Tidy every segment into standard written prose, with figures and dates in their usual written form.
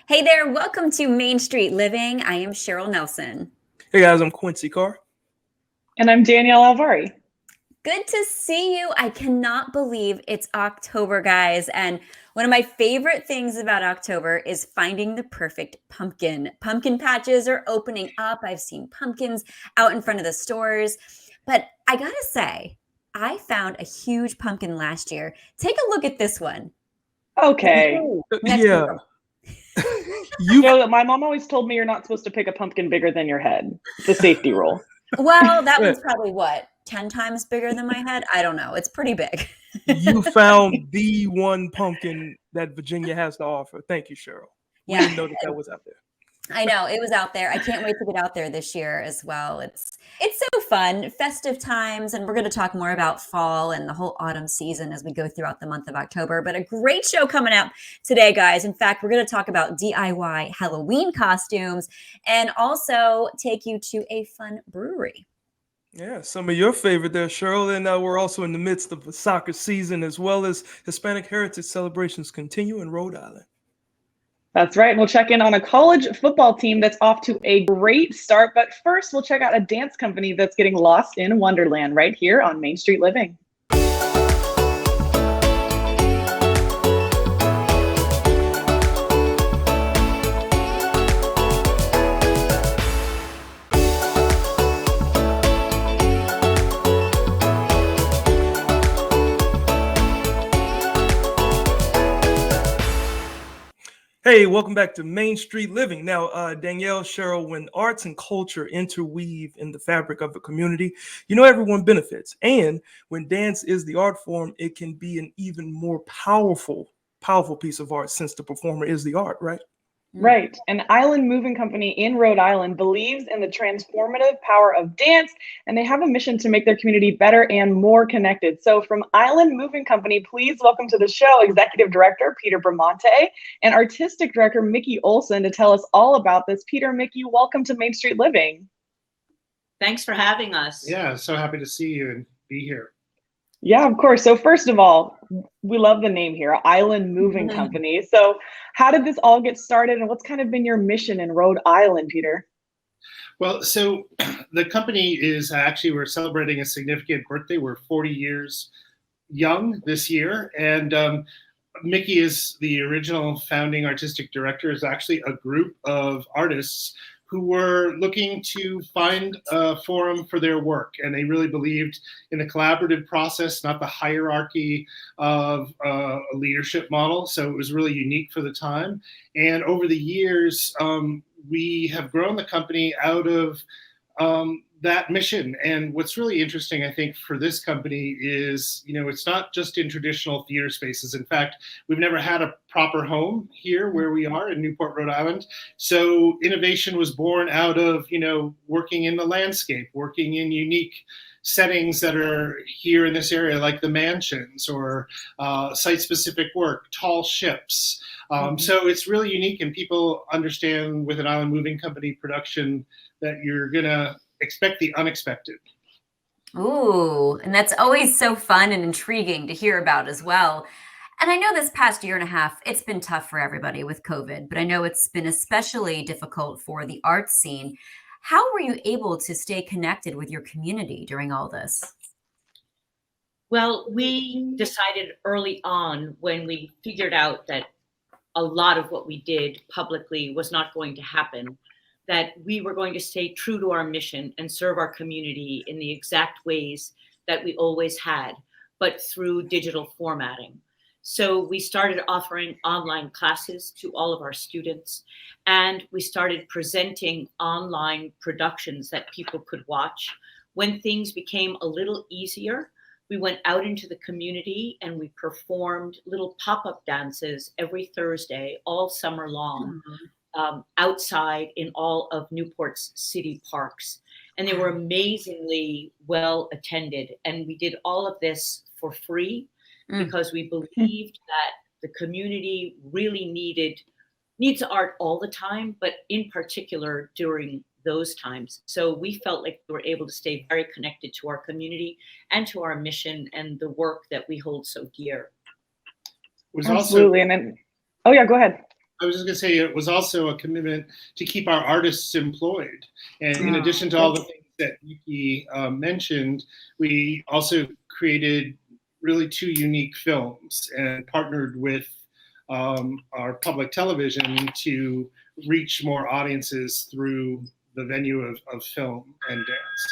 Hey there, welcome to Main Street Living. I am Cheryl Nelson. Hey guys, I'm Quincy Carr. And I'm Danielle Alvari. Good to see you. I cannot believe it's October, guys. And one of my favorite things about October is finding the perfect pumpkin. Pumpkin patches are opening up. I've seen pumpkins out in front of the stores. But I gotta say, I found a huge pumpkin last year. Take a look at this one. Okay. Yeah. My mom always told me you're not supposed to pick a pumpkin bigger than your head. It's a safety rule. Well, that one's probably what? 10 times bigger than my head? I don't know. It's pretty big. You found the one pumpkin that Virginia has to offer. Thank you, Cheryl. We didn't know that was out there. I know, it was out there. I can't wait to get out there this year as well. It's so fun, festive times, and we're going to talk more about fall and the whole autumn season as we go throughout the month of October. But a great show coming up today, guys. In fact, we're going to talk about DIY Halloween costumes and also take you to a fun brewery. Yeah, some of your favorite there, Cheryl. And we're also in the midst of the soccer season, as well as Hispanic Heritage celebrations continue in Rhode Island. That's right. We'll check in on a college football team that's off to a great start. But first, we'll check out a dance company that's getting lost in Wonderland right here on Main Street Living. Hey, welcome back to Main Street Living. Now, Danielle, Cheryl, when arts and culture interweave in the fabric of a community, everyone benefits. And when dance is the art form, it can be an even more powerful piece of art since the performer is the art, right? Right. An Island Moving Company in Rhode Island believes in the transformative power of dance, and they have a mission to make their community better and more connected. So from Island Moving Company, please welcome to the show Executive Director Peter Bramante and Artistic Director Miki Ohlsen to tell us all about this. Peter, Miki, welcome to Main Street Living. Thanks for having us. Yeah, so happy to see you and be here. Yeah, of course. So first of all, we love the name here, Island Moving Company. So how did this all get started and what's kind of been your mission in Rhode Island, Peter? Well, so the company is we're celebrating a significant birthday. We're 40 years young this year. And Miki is the original founding artistic director, is actually a group of artists who were looking to find a forum for their work. And they really believed in the collaborative process, not the hierarchy of a leadership model. So it was really unique for the time. And over the years, we have grown the company out of that mission. And what's really interesting, I think, for this company is, it's not just in traditional theater spaces. In fact, we've never had a proper home here where we are in Newport, Rhode Island. So innovation was born out of, working in the landscape, working in unique settings that are here in this area, like the mansions or site-specific work, tall ships. So it's really unique, and people understand with an Island Moving Company production that you're going to expect the unexpected. Ooh, and that's always so fun and intriguing to hear about as well. And I know this past year and a half, it's been tough for everybody with COVID, but I know it's been especially difficult for the art scene. How were you able to stay connected with your community during all this? Well, we decided early on when we figured out that a lot of what we did publicly was not going to happen, that we were going to stay true to our mission and serve our community in the exact ways that we always had, but through digital formatting. So we started offering online classes to all of our students, and we started presenting online productions that people could watch. When things became a little easier, we went out into the community and we performed little pop-up dances every Thursday, all summer long. Outside in all of Newport's city parks. And they were amazingly well attended. And we did all of this for free because we believed that the community really needs art all the time, but in particular during those times. So we felt like we were able to stay very connected to our community and to our mission and the work that we hold so dear. Absolutely. And then, oh yeah, go ahead. I was just going to say it was also a commitment to keep our artists employed. And in addition to all the things that Miki mentioned, we also created really 2 unique films and partnered with our public television to reach more audiences through the venue of film and dance.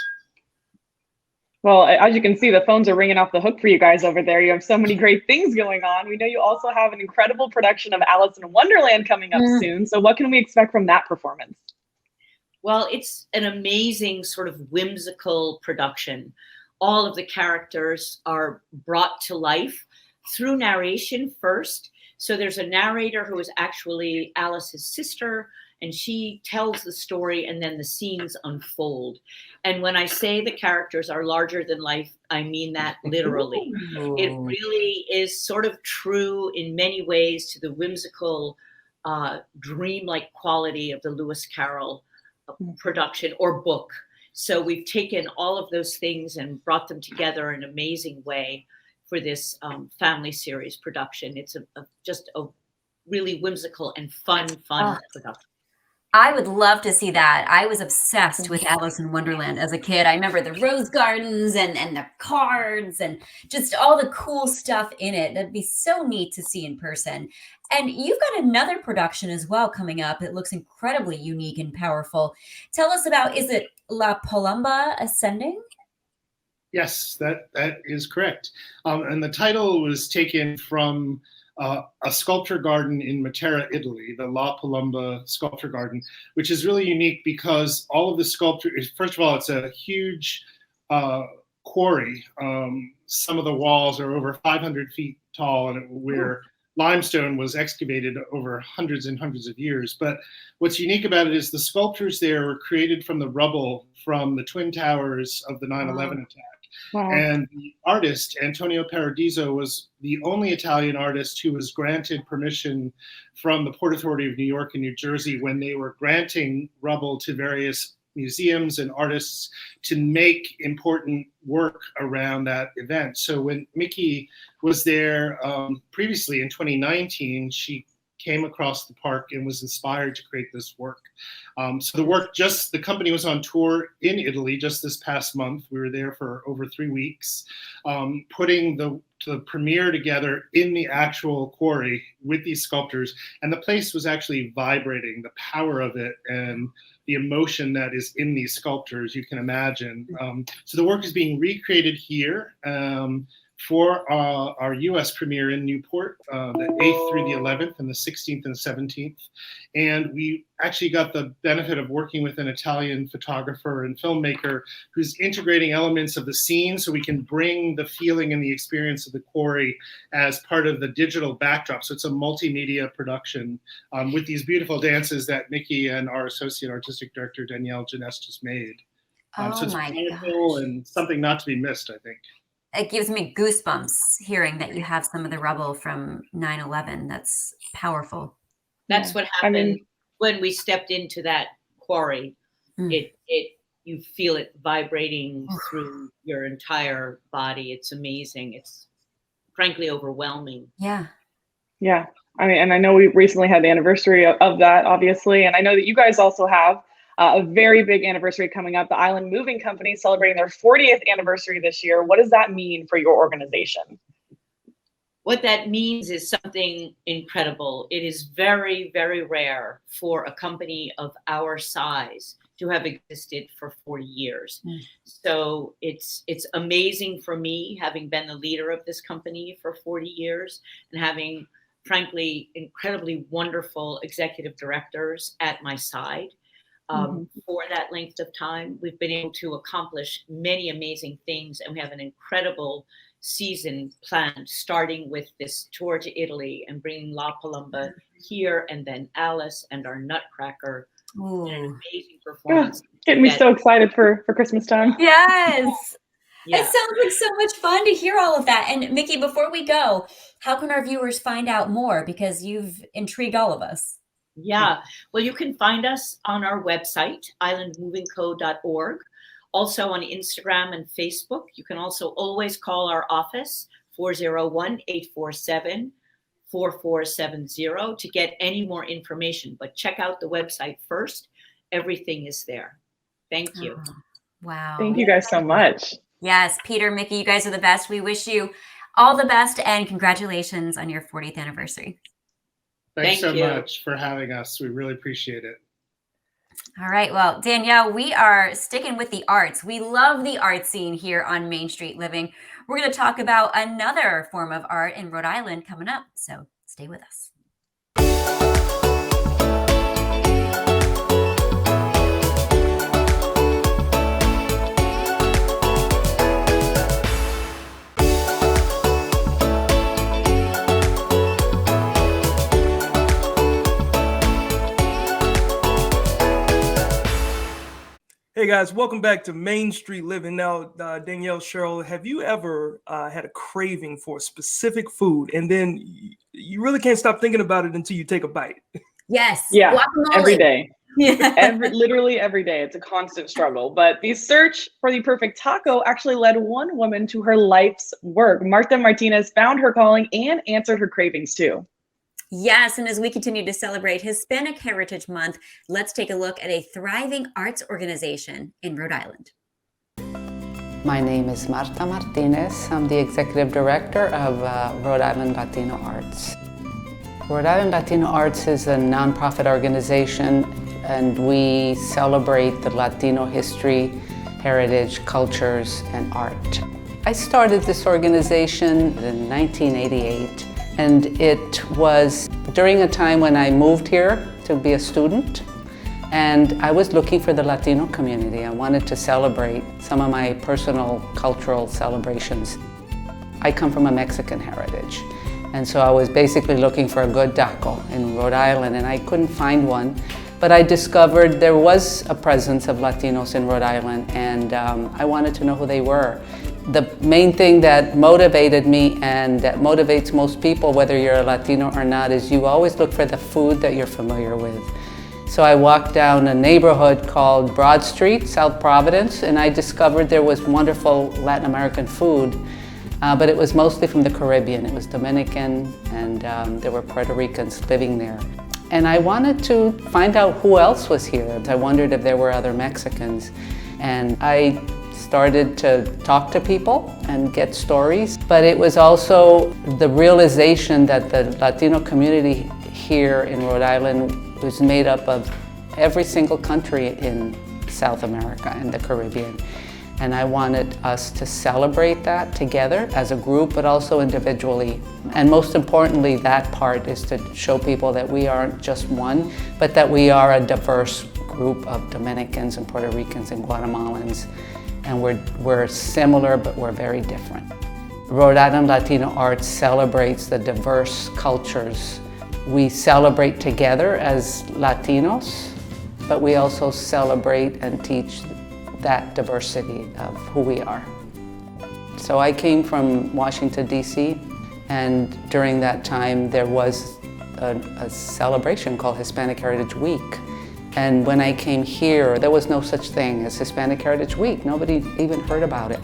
Well, as you can see, the phones are ringing off the hook for you guys over there. You have so many great things going on. We know you also have an incredible production of Alice in Wonderland coming up soon. So what can we expect from that performance? Well, it's an amazing sort of whimsical production. All of the characters are brought to life through narration first. So there's a narrator who is actually Alice's sister, and she tells the story, and then the scenes unfold. And when I say the characters are larger than life, I mean that literally. It really is sort of true in many ways to the whimsical, dreamlike quality of the Lewis Carroll production or book. So we've taken all of those things and brought them together in an amazing way for this family series production. It's just a really whimsical and fun production. I would love to see that. I was obsessed with Alice in Wonderland as a kid. I remember the rose gardens and the cards and just all the cool stuff in it. That'd be so neat to see in person. And you've got another production as well coming up. It looks incredibly unique and powerful. Tell us about, is it La Palumba Ascending? Yes, that is correct. And the title was taken from a sculpture garden in Matera, Italy, the La Palumba sculpture garden, which is really unique because all of the sculpture, first of all, it's a huge quarry. Some of the walls are over 500 feet tall, and where limestone was excavated over hundreds and hundreds of years. But what's unique about it is the sculptures there were created from the rubble from the Twin Towers of the 9/11 attack. Wow. And the artist, Antonio Paradiso, was the only Italian artist who was granted permission from the Port Authority of New York and New Jersey when they were granting rubble to various museums and artists to make important work around that event. So when Miki was there previously in 2019, she came across the park and was inspired to create this work. So the company was on tour in Italy just this past month. We were there for over 3 weeks, putting the premiere together in the actual quarry with these sculptors. And the place was actually vibrating, the power of it and the emotion that is in these sculptures, you can imagine. So the work is being recreated here for our US premiere in Newport, the 8th through the 11th and the 16th and 17th. And we actually got the benefit of working with an Italian photographer and filmmaker who's integrating elements of the scene so we can bring the feeling and the experience of the quarry as part of the digital backdrop. So it's a multimedia production with these beautiful dances that Miki and our associate artistic director, Danielle Janess, just made. So it's wonderful and something not to be missed, I think. It gives me goosebumps hearing that you have some of the rubble from 9/11. That's powerful. That's what happened when we stepped into that quarry. You feel it vibrating through your entire body. It's amazing. It's frankly overwhelming. Yeah. Yeah. I mean, and I know we recently had the anniversary of that, obviously. And I know that you guys also have a very big anniversary coming up. The Island Moving Company celebrating their 40th anniversary this year. What does that mean for your organization? What that means is something incredible. It is very, very rare for a company of our size to have existed for 40 years. So it's amazing for me, having been the leader of this company for 40 years and having, frankly, incredibly wonderful executive directors at my side. For that length of time, we've been able to accomplish many amazing things, and we have an incredible season planned, starting with this tour to Italy and bringing La Palumba here, and then Alice and our Nutcracker. An amazing performance. Getting me so excited for Christmas time. Yes. Yeah. It sounds like so much fun to hear all of that. And Miki, before we go, how can our viewers find out more? Because you've intrigued all of us. Yeah, well, you can find us on our website, islandmovingco.org, also on Instagram and Facebook. You can also always call our office, 401-847-5655. 4470 to get any more information. But check out the website first. Everything is there. Thank you. Oh, wow. Thank you guys so much. Yes, Peter, Miki, you guys are the best. We wish you all the best and congratulations on your 40th anniversary. Thanks Thank so you. much for having us. We really appreciate it. All right. Well, Danielle, we are sticking with the arts. We love the art scene here on Main Street Living. We're going to talk about another form of art in Rhode Island coming up. So stay with us. Hey guys, welcome back to Main Street Living. Now, Danielle, Cheryl, have you ever had a craving for a specific food and then you really can't stop thinking about it until you take a bite? Yes. Yeah, Guacamole. every day. Yeah. Literally every day. It's a constant struggle. But the search for the perfect taco actually led one woman to her life's work. Marta Martinez found her calling and answered her cravings too. Yes, and as we continue to celebrate Hispanic Heritage Month, let's take a look at a thriving arts organization in Rhode Island. My name is Marta Martinez. I'm the Executive Director of Rhode Island Latino Arts. Rhode Island Latino Arts is a nonprofit organization, and we celebrate the Latino history, heritage, cultures, and art. I started this organization in 1988. And it was during a time when I moved here to be a student, and I was looking for the Latino community. I wanted to celebrate some of my personal cultural celebrations. I come from a Mexican heritage, and so I was basically looking for a good taco in Rhode Island, and I couldn't find one. But I discovered there was a presence of Latinos in Rhode Island, and I wanted to know who they were. The main thing that motivated me and that motivates most people, whether you're a Latino or not, is you always look for the food that you're familiar with. So I walked down a neighborhood called Broad Street, South Providence, and I discovered there was wonderful Latin American food, but it was mostly from the Caribbean. It was Dominican, and there were Puerto Ricans living there. And I wanted to find out who else was here. I wondered if there were other Mexicans. And I started to talk to people and get stories. But it was also the realization that the Latino community here in Rhode Island was made up of every single country in South America and the Caribbean. And I wanted us to celebrate that together as a group, but also individually. And most importantly, that part is to show people that we aren't just one, but that we are a diverse group of Dominicans and Puerto Ricans and Guatemalans. And we're similar, but we're very different. Rhode Island Latino Arts celebrates the diverse cultures. We celebrate together as Latinos, but we also celebrate and teach that diversity of who we are. So I came from Washington, D.C., and during that time there was a celebration called Hispanic Heritage Week. And when I came here, there was no such thing as Hispanic Heritage Week. Nobody even heard about it.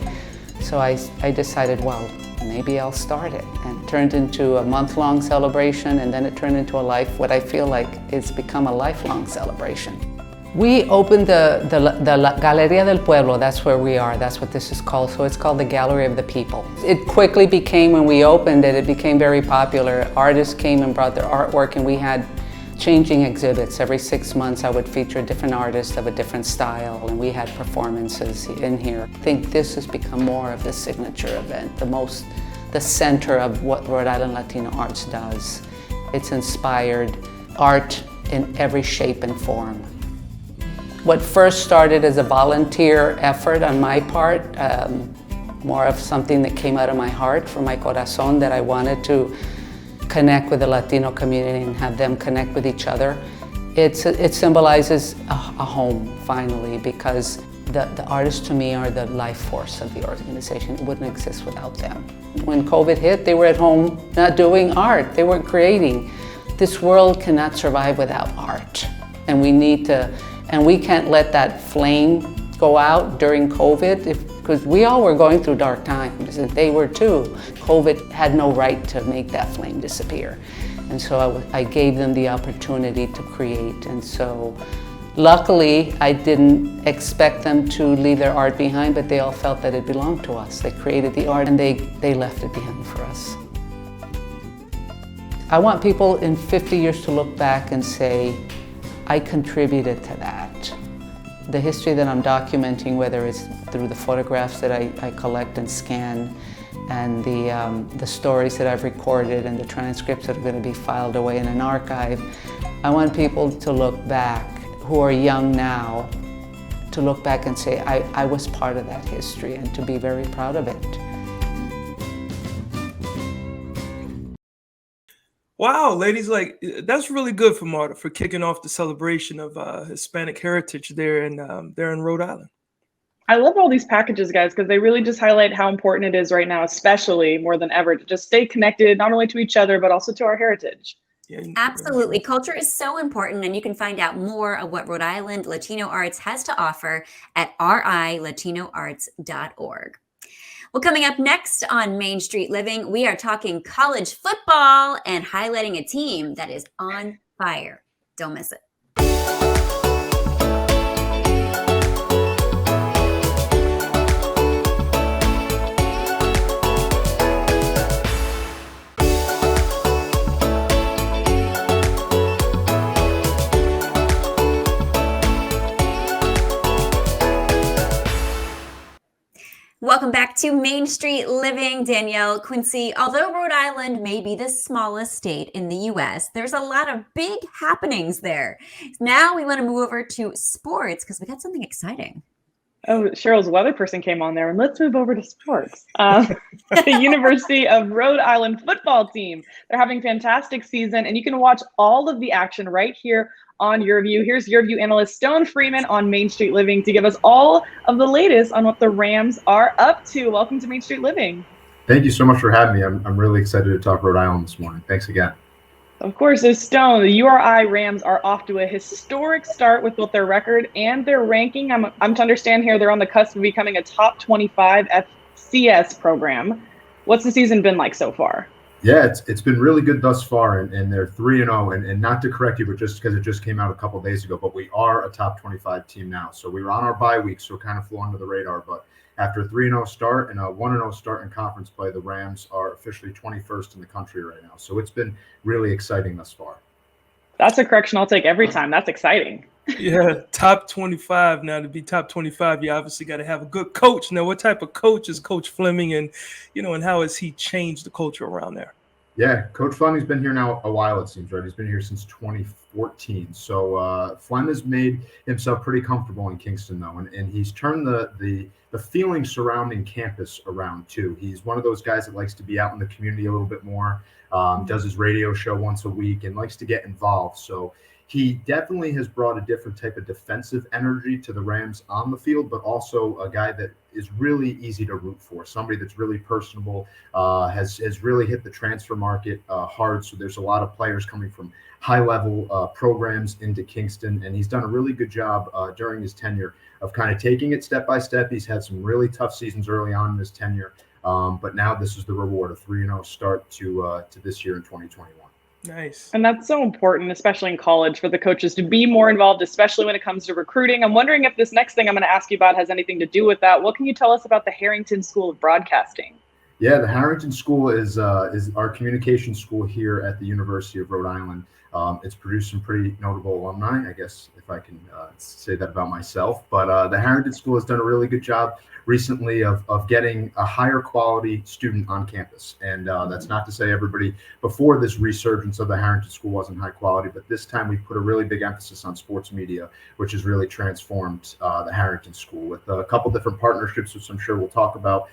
So I decided, well, maybe I'll start it. And it turned into a month-long celebration, and then it turned into what I feel like it's become a lifelong celebration. We opened the Galería del Pueblo, that's where we are, that's what this is called, so it's called the Gallery of the People. It quickly became, when we opened it, it became very popular. Artists came and brought their artwork, and we had changing exhibits. Every 6 months I would feature a different artist of a different style, and we had performances in here. I think this has become more of the signature event, the center of what Rhode Island Latino Arts does. It's inspired art in every shape and form. What first started as a volunteer effort on my part, more of something that came out of my heart, from my corazón, that I wanted to connect with the Latino community and have them connect with each other. It symbolizes a home, finally, because the artists to me are the life force of the organization. It wouldn't exist without them. When COVID hit, they were at home not doing art, they weren't creating. This world cannot survive without art, and we need to. And we can't let that flame go out during COVID. If because we all were going through dark times, and they were too. COVID had no right to make that flame disappear. And so I gave them the opportunity to create. And so luckily, I didn't expect them to leave their art behind, but they all felt that it belonged to us. They created the art and they left it behind for us. I want people in 50 years to look back and say, I contributed to that. The history that I'm documenting, whether it's through the photographs that I collect and scan, and the stories that I've recorded and the transcripts that are going to be filed away in an archive, I want people to look back, who are young now, to look back and say, I was part of that history, and to be very proud of it. Wow, ladies, like that's really good for Marta for kicking off the celebration of Hispanic heritage there in Rhode Island. I love all these packages, guys, because they really just highlight how important it is right now, especially more than ever, to just stay connected, not only to each other, but also to our heritage. Yeah, Absolutely. Culture is so important, and you can find out more of what Rhode Island Latino Arts has to offer at rilatinoarts.org. Well, coming up next on Main Street Living, we are talking college football and highlighting a team that is on fire. Don't miss it. Welcome back to Main Street Living. Danielle, Quincy. Although Rhode Island may be the smallest state in the U.S., there's a lot of big happenings there. Now we want to move over to sports because we got something exciting. Oh, Cheryl's weather person came on there, and let's move over to sports. The University of Rhode Island football team. They're having a fantastic season, and you can watch all of the action right here on YurView. Here's YurView analyst Stone Freeman on Main Street Living to give us all of the latest on what the Rams are up to. Welcome to Main Street Living. Thank you so much for having me. I'm really excited to talk Rhode Island this morning. Thanks again. Of course, so Stone, the URI Rams are off to a historic start with both their record and their ranking. I'm to understand here they're on the cusp of becoming a top 25 FCS program. What's the season been like so far? Yeah, it's been really good thus far, and they're 3-0. And not to correct you, but just because it just came out a couple days ago, but we are a top 25 team now. So we were on our bye week, so it kind of flew under the radar. But after a 3-0 start and a 1-0 start in conference play, the Rams are officially 21st in the country right now. So it's been really exciting thus far. That's a correction I'll take every time. That's exciting. Yeah, top 25. Now, to be top 25, you obviously got to have a good coach. Now, what type of coach is Coach Fleming, and and how has he changed the culture around there? Yeah, Coach Fleming's been here now a while, it seems, right? He's been here since 2014. So Flem has made himself pretty comfortable in Kingston, though, and he's turned the feeling surrounding campus around, too. He's one of those guys that likes to be out in the community a little bit more, does his radio show once a week, and likes to get involved. So he definitely has brought a different type of defensive energy to the Rams on the field, but also a guy that is really easy to root for, somebody that's really personable, has really hit the transfer market hard. So there's a lot of players coming from high-level programs into Kingston, and he's done a really good job during his tenure of kind of taking it step by step. He's had some really tough seasons early on in his tenure, but now this is the reward, a 3-0 start to this year in 2021. Nice. And that's so important, especially in college, for the coaches to be more involved, especially when it comes to recruiting. I'm wondering if this next thing I'm going to ask you about has anything to do with that. What can you tell us about the Harrington School of Broadcasting? Yeah, the Harrington School is our communication school here at the University of Rhode Island. It's produced some pretty notable alumni, I guess, if I can say that about myself. But the Harrington School has done a really good job recently of getting a higher quality student on campus. And that's not to say everybody before this resurgence of the Harrington School wasn't high quality, but this time we put a really big emphasis on sports media, which has really transformed the Harrington School with a couple different partnerships, which I'm sure we'll talk about.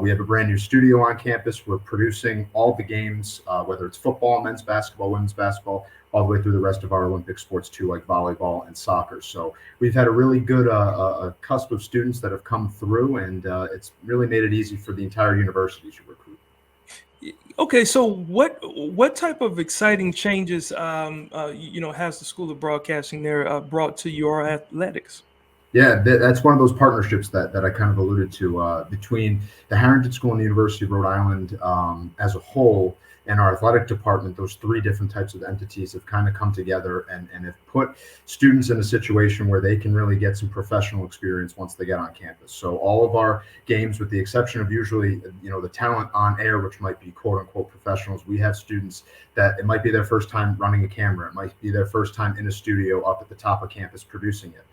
We have a brand new studio on campus. We're producing all the games, whether it's football, men's basketball, women's basketball, all the way through the rest of our Olympic sports too, like volleyball and soccer. So we've had a really good a cusp of students that have come through, and it's really made it easy for the entire university to recruit. Okay, so what type of exciting changes has the School of Broadcasting there brought to your athletics? Yeah, that's one of those partnerships that I kind of alluded to between the Harrington School and the University of Rhode Island as a whole, and our athletic department. Those three different types of entities have kind of come together and have put students in a situation where they can really get some professional experience once they get on campus. So all of our games, with the exception of usually, the talent on air, which might be quote unquote professionals, we have students that it might be their first time running a camera. It might be their first time in a studio up at the top of campus producing it.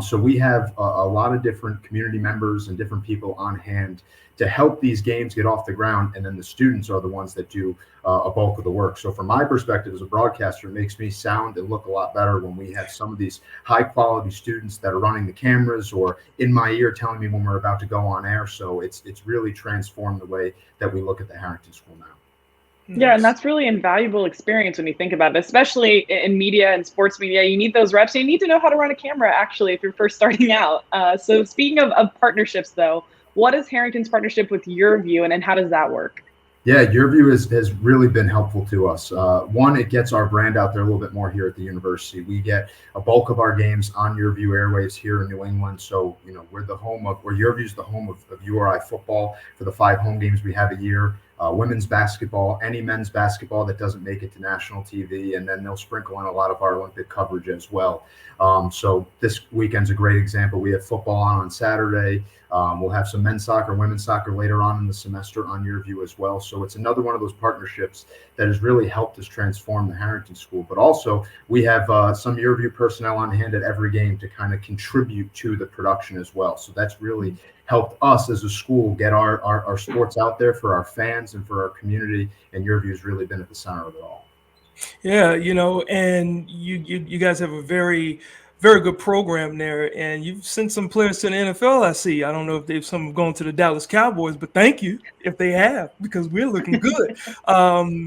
So we have a lot of different community members and different people on hand to help these games get off the ground, and then the students are the ones that do a bulk of the work. So from my perspective as a broadcaster, it makes me sound and look a lot better when we have some of these high quality students that are running the cameras or in my ear telling me when we're about to go on air. So it's really transformed the way that we look at the Harrington School now. Yeah, and that's really invaluable experience when you think about it, especially in media and sports media. You need those reps. You need to know how to run a camera, actually, if you're first starting out. So speaking of partnerships, though, what is Harrington's partnership with YurView, and how does that work? Yeah, YurView has really been helpful to us. One, it gets our brand out there a little bit more here at the university. We get a bulk of our games on YurView airwaves here in New England. So, we're YurView's the home of URI Football for the 5 home games we have a year. Women's basketball, any men's basketball that doesn't make it to national TV, and then they'll sprinkle in a lot of our Olympic coverage as well. So this weekend's a great example. We have football on Saturday. We'll have some men's soccer, women's soccer later on in the semester on YurView as well. So it's another one of those partnerships that has really helped us transform the Harrington School. But also we have some YurView personnel on hand at every game to kind of contribute to the production as well. So that's really helped us as a school get our sports out there for our fans and for our community. And YurView has really been at the center of it all. Yeah, and you guys have a very, very good program there, and you've sent some players to the NFL. I see. I don't know if some have gone to the Dallas Cowboys, but thank you if they have, because we're looking good.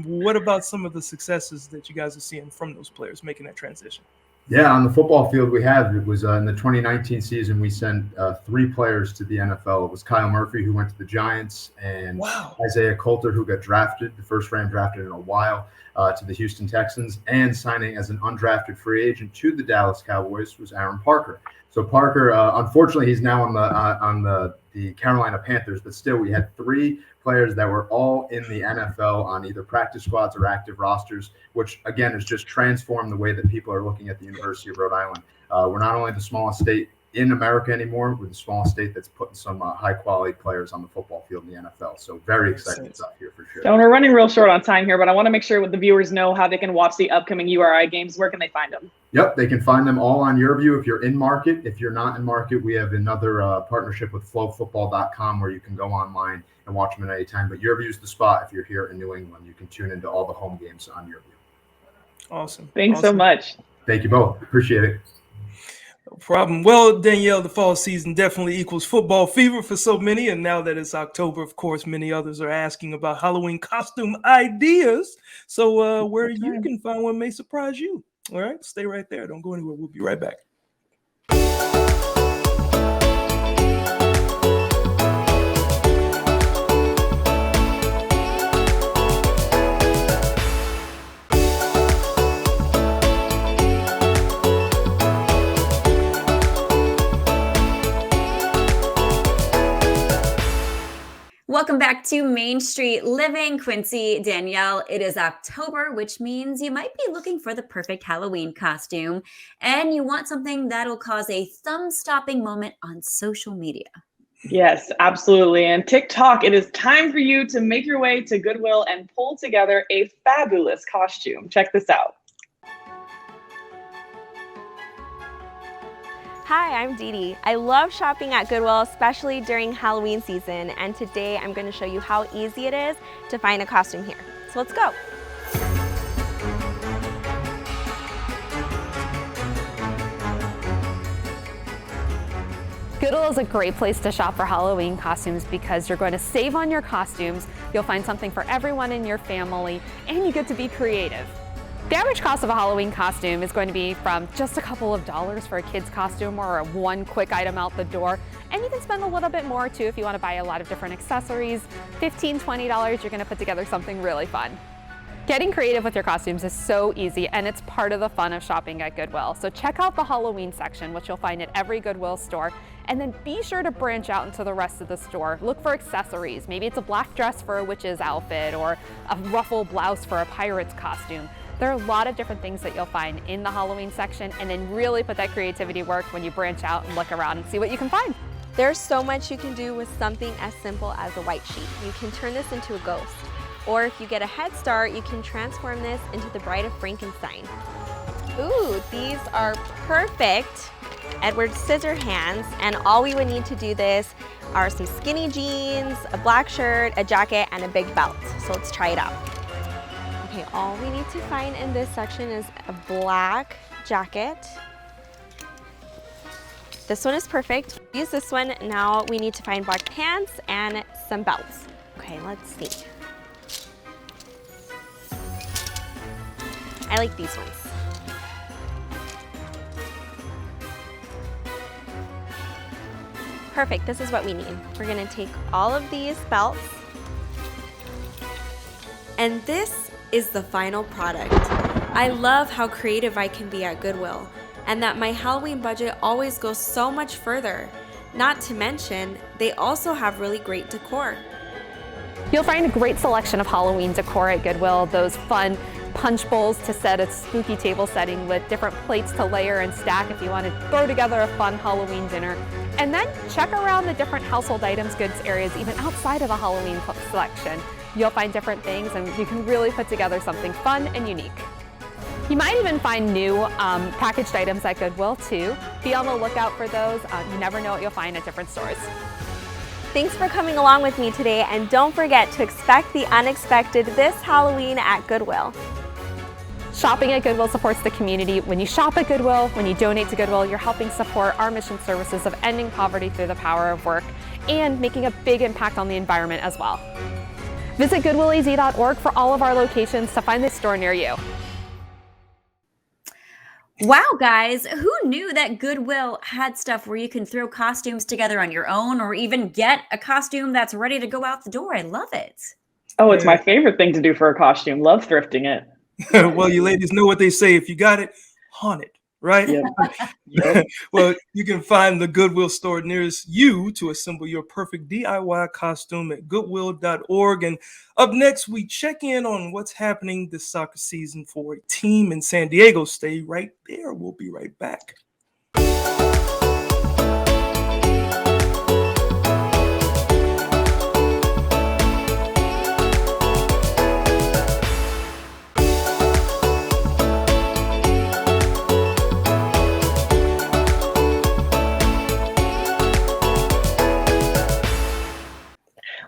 What about some of the successes that you guys are seeing from those players making that transition? Yeah, on the football field, it was in the 2019 season, we sent 3 players to the NFL. It was Kyle Murphy, who went to the Giants, and Isaiah Coulter, who got drafted, the first round drafted in a while, to the Houston Texans, and signing as an undrafted free agent to the Dallas Cowboys was Aaron Parker. So Parker, unfortunately, he's now on the Carolina Panthers, but still, we had 3 players that were all in the NFL on either practice squads or active rosters, which again has just transformed the way that people are looking at the University of Rhode Island. We're not only the smallest state in America anymore, we're the smallest state that's putting some high quality players on the football field in the NFL. So very exciting stuff here for sure. So we're running real short on time here, but I want to make sure the viewers know how they can watch the upcoming URI games. Where can they find them? Yep, they can find them all on YurView if you're in market. If you're not in market, we have another partnership with flowfootball.com where you can go online and watch them at any time. But YurView is the spot if you're here in New England. You can tune into all the home games on YurView. Awesome. Thanks so much. Thank you both. Appreciate it. No problem. Well, Danielle, the fall season definitely equals football fever for so many. And now that it's October, of course, many others are asking about Halloween costume ideas. So where you can find one may surprise you. All right, stay right there. Don't go anywhere. We'll be right back. Welcome back to Main Street Living. Quincy, Danielle, it is October, which means you might be looking for the perfect Halloween costume, and you want something that'll cause a thumb-stopping moment on social media. Yes, absolutely. And TikTok, it is time for you to make your way to Goodwill and pull together a fabulous costume. Check this out. Hi, I'm Dee Dee. I love shopping at Goodwill, especially during Halloween season, and today I'm going to show you how easy it is to find a costume here. So let's go. Goodwill is a great place to shop for Halloween costumes because you're going to save on your costumes, you'll find something for everyone in your family, and you get to be creative. The average cost of a Halloween costume is going to be from just a couple of dollars for a kid's costume or one quick item out the door. And you can spend a little bit more too if you want to buy a lot of different accessories. $15, $20, you're going to put together something really fun. Getting creative with your costumes is so easy, and it's part of the fun of shopping at Goodwill. So check out the Halloween section, which you'll find at every Goodwill store, and then be sure to branch out into the rest of the store. Look for accessories. Maybe it's a black dress for a witch's outfit or a ruffle blouse for a pirate's costume. There are a lot of different things that you'll find in the Halloween section, and then really put that creativity to work when you branch out and look around and see what you can find. There's so much you can do with something as simple as a white sheet. You can turn this into a ghost. Or if you get a head start, you can transform this into the Bride of Frankenstein. Ooh, these are perfect Edward Scissorhands, and all we would need to do this are some skinny jeans, a black shirt, a jacket, and a big belt. So let's try it out. Okay, all we need to find in this section is a black jacket. This one is perfect. Use this one. Now we need to find black pants and some belts. Okay, let's see. I like these ones. Perfect, this is what we need. We're gonna take all of these belts. And this is the final product. I love how creative I can be at Goodwill, and that my Halloween budget always goes so much further. Not to mention, they also have really great decor. You'll find a great selection of Halloween decor at Goodwill, those fun punch bowls to set a spooky table setting with different plates to layer and stack if you want to throw together a fun Halloween dinner. And then check around the different household items goods areas even outside of the Halloween selection. You'll find different things, and you can really put together something fun and unique. You might even find new packaged items at Goodwill too. Be on the lookout for those. You never know what you'll find at different stores. Thanks for coming along with me today, and don't forget to expect the unexpected this Halloween at Goodwill. Shopping at Goodwill supports the community. When you shop at Goodwill, when you donate to Goodwill, you're helping support our mission services of ending poverty through the power of work and making a big impact on the environment as well. Visit goodwillaz.org for all of our locations to find the store near you. Wow, guys, who knew that Goodwill had stuff where you can throw costumes together on your own or even get a costume that's ready to go out the door? I love it. Oh, it's my favorite thing to do for a costume. Love thrifting it. Well, you ladies know what they say. If you got it, haunt it, right? Yep. Well, you can find the Goodwill store nearest you to assemble your perfect DIY costume at goodwill.org. And up next, we check in on what's happening this soccer season for a team in San Diego. Stay right there. We'll be right back.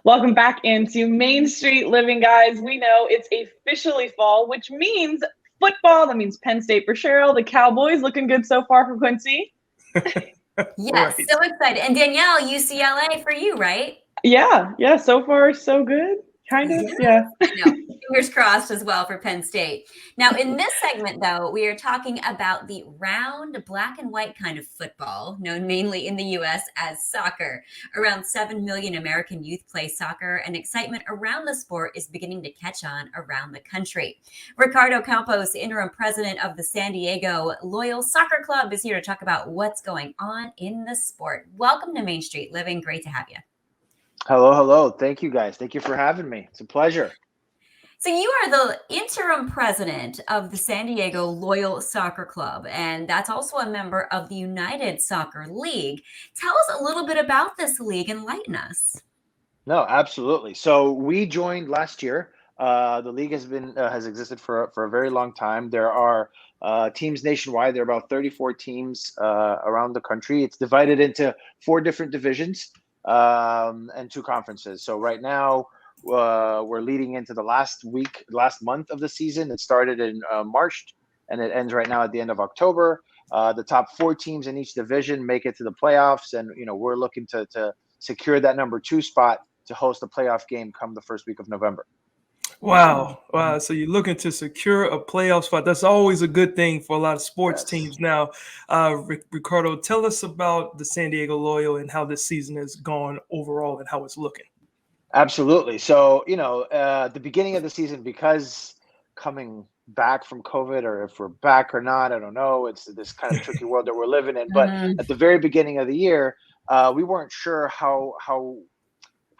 Welcome back into Main Street Living, guys. We know it's officially fall, which means football. That means Penn State for Cheryl. The Cowboys looking good so far for Quincy. Yes, so excited. And Danielle, UCLA for you, right? Yeah. So far, so good. Kind of, yeah. No, fingers crossed as well for Penn State. Now, in this segment, though, we are talking about the round, black and white kind of football, known mainly in the U.S. as soccer. Around 7 million American youth play soccer, and excitement around the sport is beginning to catch on around the country. Ricardo Campos, interim president of the San Diego Loyal Soccer Club, is here to talk about what's going on in the sport. Welcome to Main Street Living. Great to have you. Hello. Thank you, guys. Thank you for having me. It's a pleasure. So you are the interim president of the San Diego Loyal Soccer Club, and that's also a member of the United Soccer League. Tell us a little bit about this league, enlighten us. No, absolutely. So we joined last year. The league has existed for a very long time. There are teams nationwide. There are about 34 teams around the country. It's divided into 4 different divisions. And 2 conferences. So right now we're leading into the last month of the season. It started in March and it ends right now at the end of October. The top 4 teams in each division make it to the playoffs, and we're looking to secure that number 2 spot to host a playoff game come the first week of November. Wow. So you're looking to secure a playoff spot. That's always a good thing for a lot of sports teams. Now, Ricardo, tell us about the San Diego Loyal and how this season has gone overall and how it's looking. Absolutely. So, the beginning of the season, because coming back from COVID, or if we're back or not, I don't know. It's this kind of tricky world that we're living in. But Mhm. at the very beginning of the year, we weren't sure how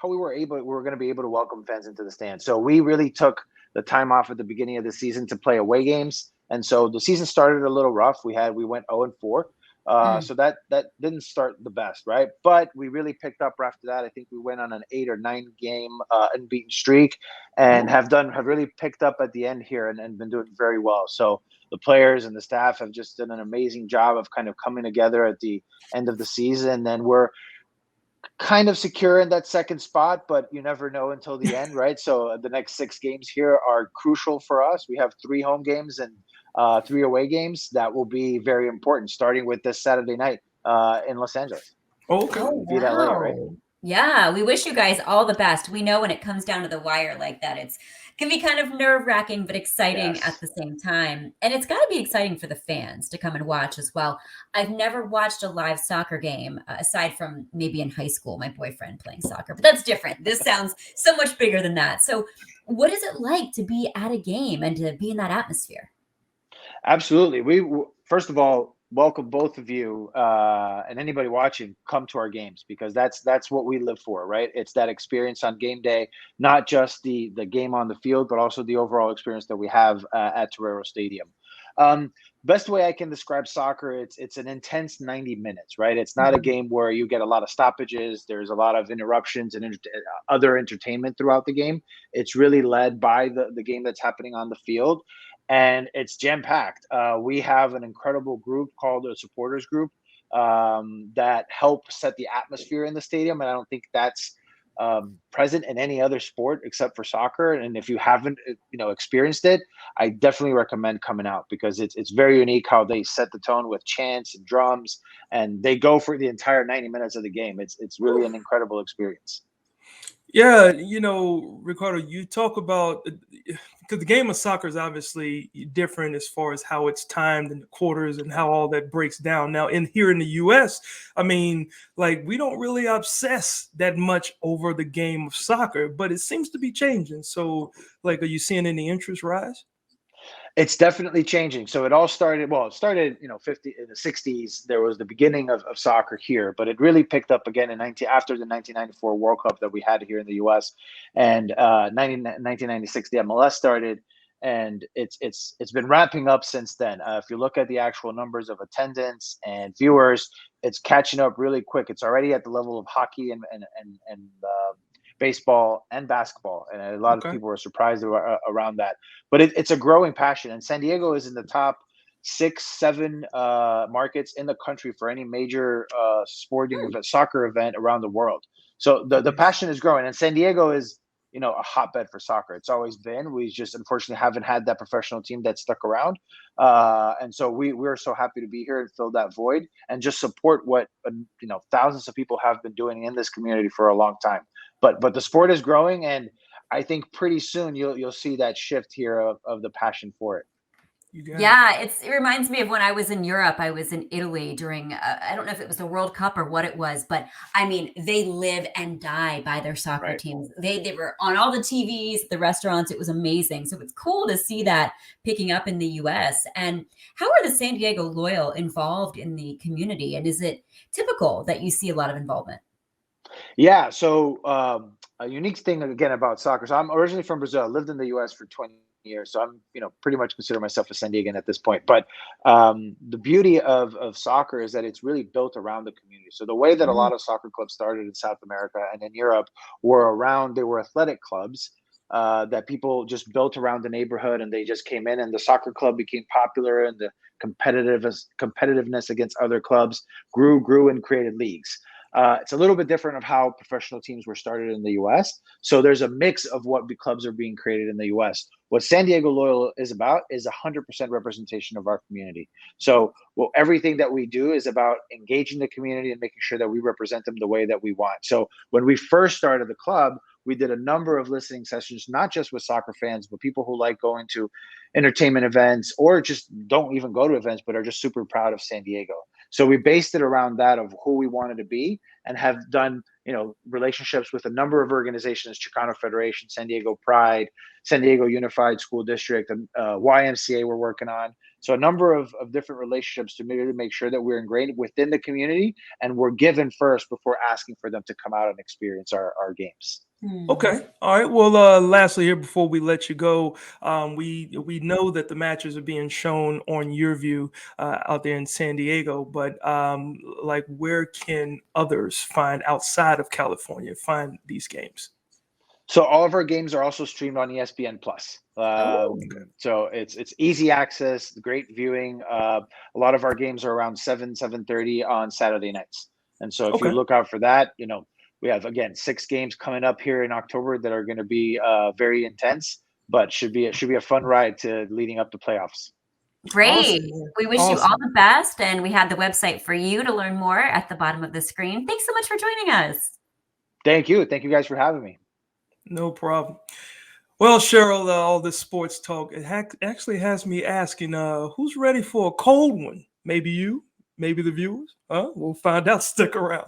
we were going to be able to welcome fans into the stand. So we really took the time off at the beginning of the season to play away games, and so the season started a little rough. We went 0-4. So that didn't start the best, right? But we really picked up after that. I think we went on an 8 or 9 game unbeaten streak, and have really picked up at the end here, and been doing very well. So the players and the staff have just done an amazing job of kind of coming together at the end of the season. And we're kind of secure in that second spot, but you never know until the end, right? So the next 6 games here are crucial for us. We have 3 home games and 3 away games that will be very important, starting with this Saturday night in Los Angeles. Okay. Beat LA, right? Yeah, we wish you guys all the best. We know when it comes down to the wire like that, it can be kind of nerve-wracking, but exciting at the same time. And it's got to be exciting for the fans to come and watch as well. I've never watched a live soccer game, aside from maybe in high school, my boyfriend playing soccer, but that's different. This sounds so much bigger than that. So what is it like to be at a game and to be in that atmosphere? Absolutely. We first of all welcome both of you and anybody watching. Come to our games, because that's what we live for, right? It's that experience on game day, not just the game on the field, but also the overall experience that we have at Torero Stadium. Best way I can describe soccer, it's an intense 90 minutes, right? It's not a game where you get a lot of stoppages. There's a lot of interruptions and other entertainment throughout the game. It's really led by the game that's happening on the field, and it's jam-packed. We have an incredible group called the supporters group that help set the atmosphere in the stadium, and I don't think that's present in any other sport except for soccer. And if you haven't experienced it, I definitely recommend coming out, because it's very unique how they set the tone with chants and drums, and they go for the entire 90 minutes of the game. It's really an incredible experience. Yeah, Ricardo, you talk about, because the game of soccer is obviously different as far as how it's timed and the quarters and how all that breaks down. Now, here in the U.S., I mean, like, we don't really obsess that much over the game of soccer, but it seems to be changing. So, like, are you seeing any interest rise? It's definitely changing. So it started in the 60s. There was the beginning of soccer here, but it really picked up again after the 1994 World Cup that we had here in the US, and 1996 the MLS started, and it's been ramping up since then. If you look at the actual numbers of attendance and viewers, it's catching up really quick. It's already at the level of hockey and baseball and basketball, and a lot of people are surprised around that. But it's a growing passion, and San Diego is in the top 6-7 markets in the country for any major soccer event around the world. So the passion is growing, and San Diego is a hotbed for soccer. It's always been. We just unfortunately haven't had that professional team that stuck around, and so we're so happy to be here and fill that void and just support what thousands of people have been doing in this community for a long time. But the sport is growing, and I think pretty soon you'll see that shift here of the passion for it. Yeah, it reminds me of when I was in Europe. I was in Italy during, I don't know if it was the World Cup or what it was, but I mean, they live and die by their soccer teams. They were on all the TVs, the restaurants. It was amazing. So it's cool to see that picking up in the US. And how are the San Diego Loyal involved in the community? And is it typical that you see a lot of involvement? Yeah, so a unique thing again about soccer. So I'm originally from Brazil. I lived in the US for 20 years, so I'm pretty much consider myself a San Diegan at this point. But the beauty of soccer is that it's really built around the community. So the way that a lot of soccer clubs started in South America and in Europe they were athletic clubs that people just built around the neighborhood, and they just came in, and the soccer club became popular, and the competitiveness against other clubs grew and created leagues. It's a little bit different of how professional teams were started in the U.S. So there's a mix of what clubs are being created in the U.S. What San Diego Loyal is about is 100% representation of our community. So everything that we do is about engaging the community and making sure that we represent them the way that we want. So when we first started the club, we did a number of listening sessions, not just with soccer fans, but people who like going to entertainment events or just don't even go to events, but are just super proud of San Diego. So we based it around that of who we wanted to be, and have done relationships with a number of organizations: Chicano Federation, San Diego Pride, San Diego Unified School District, and YMCA we're working on. So a number of different relationships to make sure that we're ingrained within the community and we're given first before asking for them to come out and experience our games. Okay. All right. Well, lastly here, before we let you go, we know that the matches are being shown on YurView out there in San Diego, but where can others find outside of California find these games? So all of our games are also streamed on ESPN Plus. So it's easy access, great viewing. A lot of our games are around 7:30 on Saturday nights. And so if you look out for that, we have, again, 6 games coming up here in October that are going to be very intense, but should be a fun ride to leading up to playoffs. Great. Awesome. We wish you all the best, and we have the website for you to learn more at the bottom of the screen. Thanks so much for joining us. Thank you. Thank you guys for having me. No problem. Well, Cheryl, all this sports talk, it actually has me asking, who's ready for a cold one? Maybe you, maybe the viewers? We'll find out. Stick around.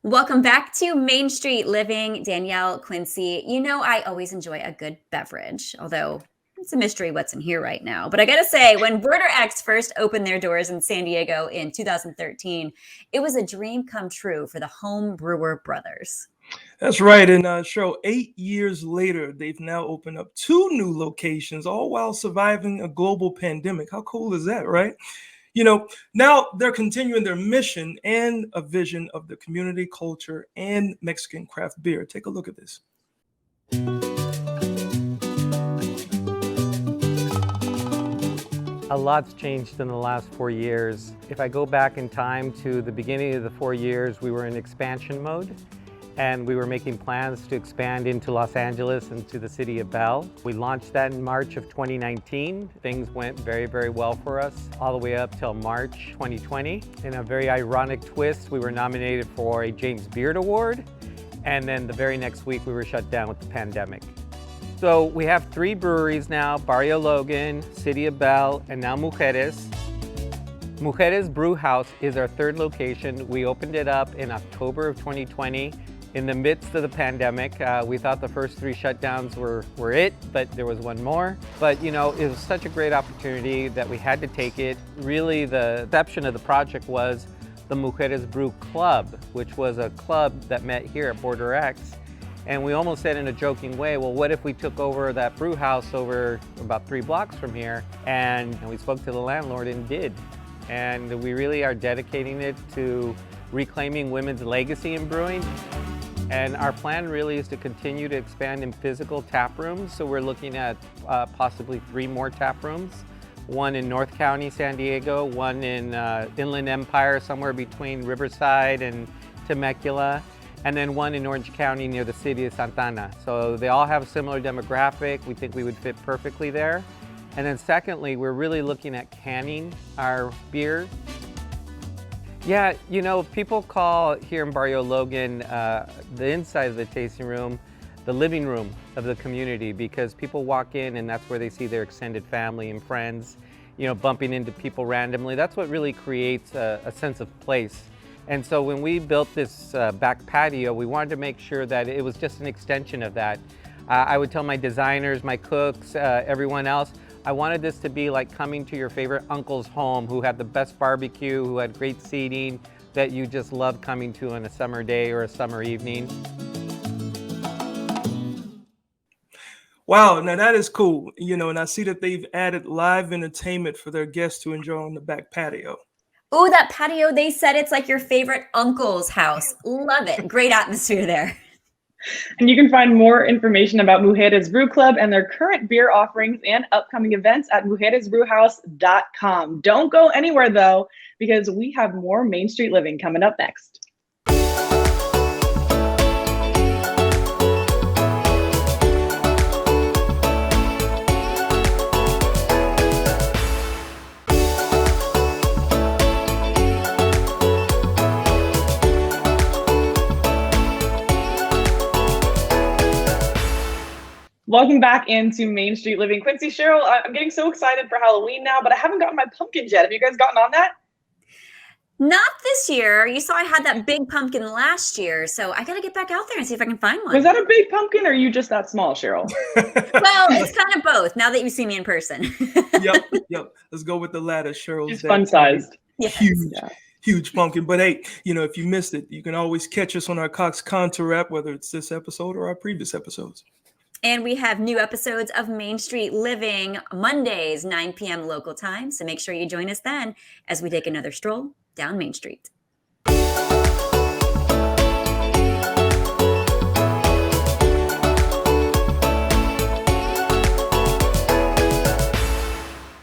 Welcome back to Main Street Living. Danielle, Quincy. I always enjoy a good beverage, although it's a mystery what's in here right now. But I gotta say, when WriterX first opened their doors in San Diego in 2013, it was a dream come true for the home brewer brothers. That's right. And Cheryl, 8 years later, they've now opened up 2 new locations, all while surviving a global pandemic. How cool is that, right? Now they're continuing their mission and a vision of the community, culture, and Mexican craft beer. Take a look at this. A lot's changed in the last 4 years. If I go back in time to the beginning of the 4 years, we were in expansion mode. And we were making plans to expand into Los Angeles and to the city of Bell. We launched that in March of 2019. Things went very, very well for us all the way up till March 2020. In a very ironic twist, we were nominated for a James Beard Award. And then the very next week, we were shut down with the pandemic. So we have 3 breweries now: Barrio Logan, City of Bell, and now Mujeres. Mujeres Brew House is our 3rd location. We opened it up in October of 2020. In the midst of the pandemic. We thought the first 3 shutdowns were it, but there was one more. But it was such a great opportunity that we had to take it. Really, the inception of the project was the Mujeres Brew Club, which was a club that met here at Border X. And we almost said in a joking way, well, what if we took over that brew house over about 3 blocks from here? And we spoke to the landlord and did. And we really are dedicating it to reclaiming women's legacy in brewing. And our plan really is to continue to expand in physical tap rooms. So we're looking at possibly 3 more tap rooms. One in North County, San Diego, one in Inland Empire, somewhere between Riverside and Temecula, and then one in Orange County near the city of Santa Ana. So they all have a similar demographic. We think we would fit perfectly there. And then secondly, we're really looking at canning our beer. Yeah, people call here in Barrio Logan the inside of the tasting room the living room of the community, because people walk in and that's where they see their extended family and friends, bumping into people randomly. That's what really creates a sense of place. And so when we built this back patio, we wanted to make sure that it was just an extension of that. I would tell my designers, my cooks, everyone else, I wanted this to be like coming to your favorite uncle's home who had the best barbecue, who had great seating, that you just love coming to on a summer day or a summer evening. Wow, now that is cool. And I see that they've added live entertainment for their guests to enjoy on the back patio. Oh, that patio, they said it's like your favorite uncle's house. Love it. Great atmosphere there. And you can find more information about Mujeres Brew Club and their current beer offerings and upcoming events at mujeresbrewhouse.com. Don't go anywhere, though, because we have more Main Street Living coming up next. Welcome back into Main Street Living. Quincy, Cheryl, I'm getting so excited for Halloween now, but I haven't gotten my pumpkins yet. Have you guys gotten on that? Not this year. You saw I had that big pumpkin last year, so I got to get back out there and see if I can find one. Was that a big pumpkin, or are you just that small, Cheryl? Well, it's kind of both. Now that you see me in person. Yep. Let's go with the latter. Cheryl's It's fun-sized. Yes. Huge pumpkin. But hey, if you missed it, you can always catch us on our Cox Contour app, whether it's this episode or our previous episodes. And we have new episodes of Main Street Living Mondays, 9 p.m. local time. So make sure you join us then as we take another stroll down Main Street.